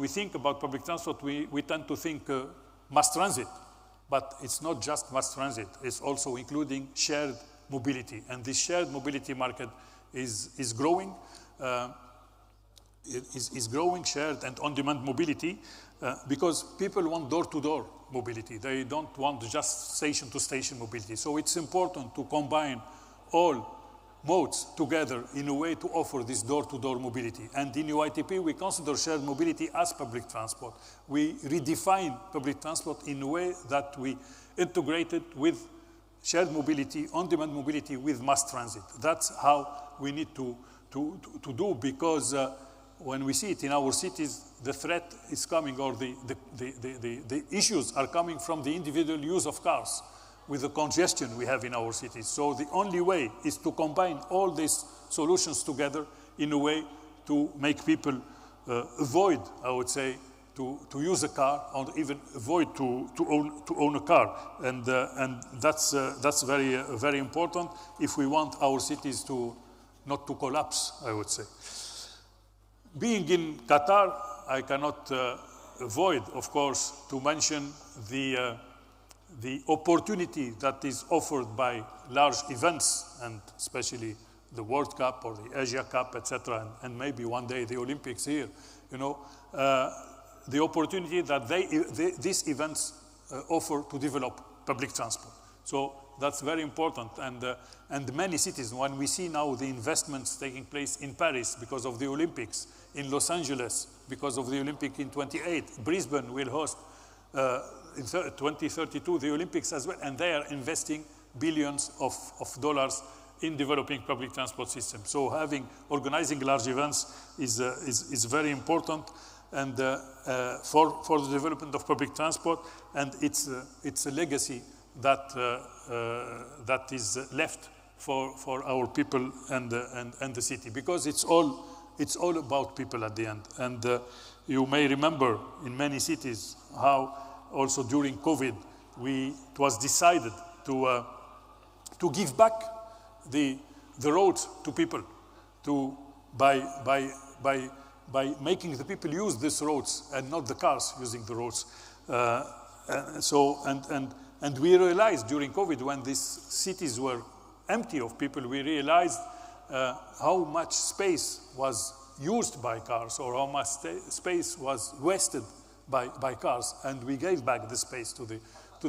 we think about public transport, we tend to think mass transit. But it's not just mass transit. It's also including shared mobility. And this shared mobility market is growing. Is growing, shared and on-demand mobility, because people want door-to-door mobility. They don't want just station-to-station mobility. So it's important to combine all modes together in a way to offer this door-to-door mobility. And in UITP, we consider shared mobility as public transport. We redefine public transport in a way that we integrate it with shared mobility, on-demand mobility with mass transit. That's how we need to do, because when we see it in our cities, the threat is coming, or the issues are coming from the individual use of cars with the congestion we have in our cities. So the only way is to combine all these solutions together in a way to make people avoid, I would say, to use a car, or even avoid to own a car. And that's very, very important if we want our cities not to collapse, I would say. Being in Qatar, I cannot avoid, of course, to mention the opportunity that is offered by large events, and especially the World Cup or the Asia Cup, etc., and maybe one day the Olympics here, you know, the opportunity that these events offer to develop public transport. So that's very important. And many cities, when we see now the investments taking place in Paris because of the Olympics, in Los Angeles because of the Olympic in 28, Brisbane will host in 2032 the Olympics as well, and they are investing billions of dollars in developing public transport systems. So organizing large events is very important, and for the development of public transport, and it's a legacy that is left for our people and the city, because it's all about people at the end. And you may remember in many cities how also during COVID it was decided to give back the roads to people, by making the people use these roads and not the cars using the roads. And we realized during COVID, when these cities were empty of people, we realized how much space was used by cars, or how much space was wasted by cars, and we gave back the space to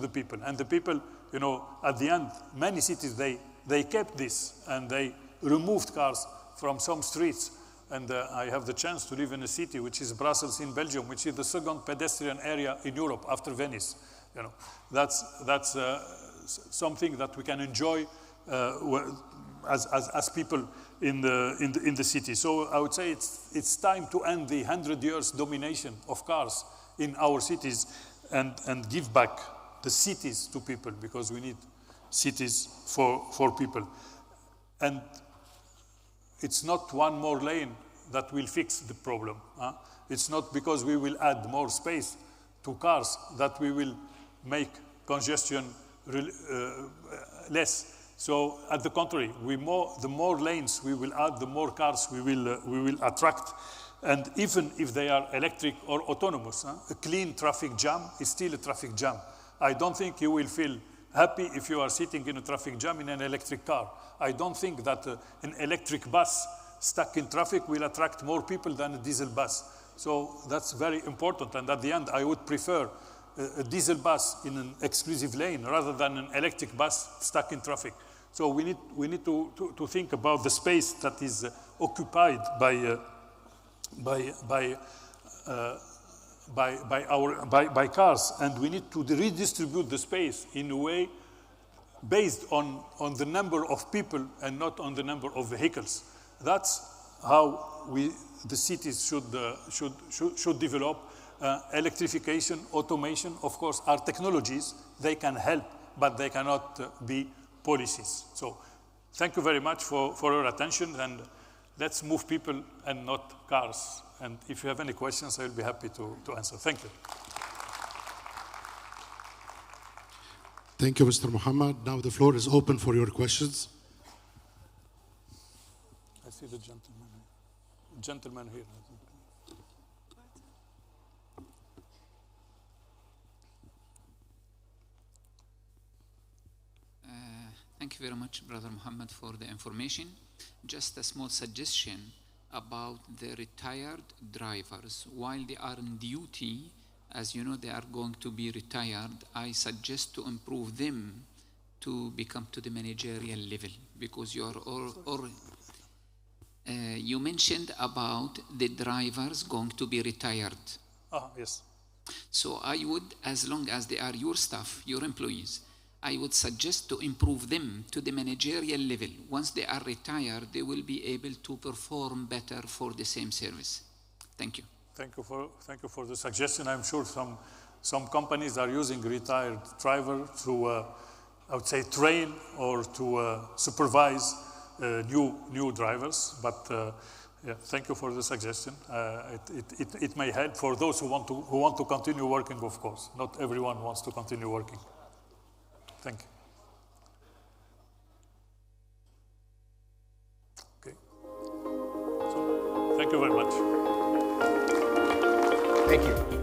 the people. And the people, you know, at the end, many cities, they kept this, and they removed cars from some streets. And I have the chance to live in a city, which is Brussels in Belgium, which is the second pedestrian area in Europe after Venice. You know, that's something that we can enjoy as people in the city. So I would say it's time to end the 100 years domination of cars in our cities, and give back the cities to people, because we need cities for people. And it's not one more lane that will fix the problem. It's not because we will add more space to cars that we will make congestion less. So at the contrary, the more lanes we will add, the more cars we will attract. And even if they are electric or autonomous, a clean traffic jam is still a traffic jam. I don't think you will feel happy if you are sitting in a traffic jam in an electric car. I don't think that an electric bus stuck in traffic will attract more people than a diesel bus. So that's very important. And at the end, I would prefer a diesel bus in an exclusive lane rather than an electric bus stuck in traffic. So we need to think about the space that is occupied by cars, and we need to redistribute the space in a way based on the number of people and not on the number of vehicles. That's how the cities should develop. Electrification, automation, of course, are technologies. They can help, but they cannot be policies. So thank you very much for your attention, and let's move people and not cars. And if you have any questions, I will be happy to answer. Thank you. Thank you, Mr. Mohamed. Now the floor is open for your questions. I see the gentleman here. Thank you very much, Brother Mohammed, for the information. Just a small suggestion about the retired drivers. While they are on duty, as you know, they are going to be retired, I suggest to improve them to become to the managerial level, because you are you mentioned about the drivers going to be retired. Yes. So I would, as long as they are your staff, your employees, I would suggest to improve them to the managerial level. Once they are retired, they will be able to perform better for the same service. Thank you. Thank you for the suggestion. I'm sure some companies are using retired driver to, I would say, train or to supervise new drivers. But yeah, thank you for the suggestion. It may help for those who want to continue working. Of course, not everyone wants to continue working. Thank you. Okay. So, thank you very much. Thank you.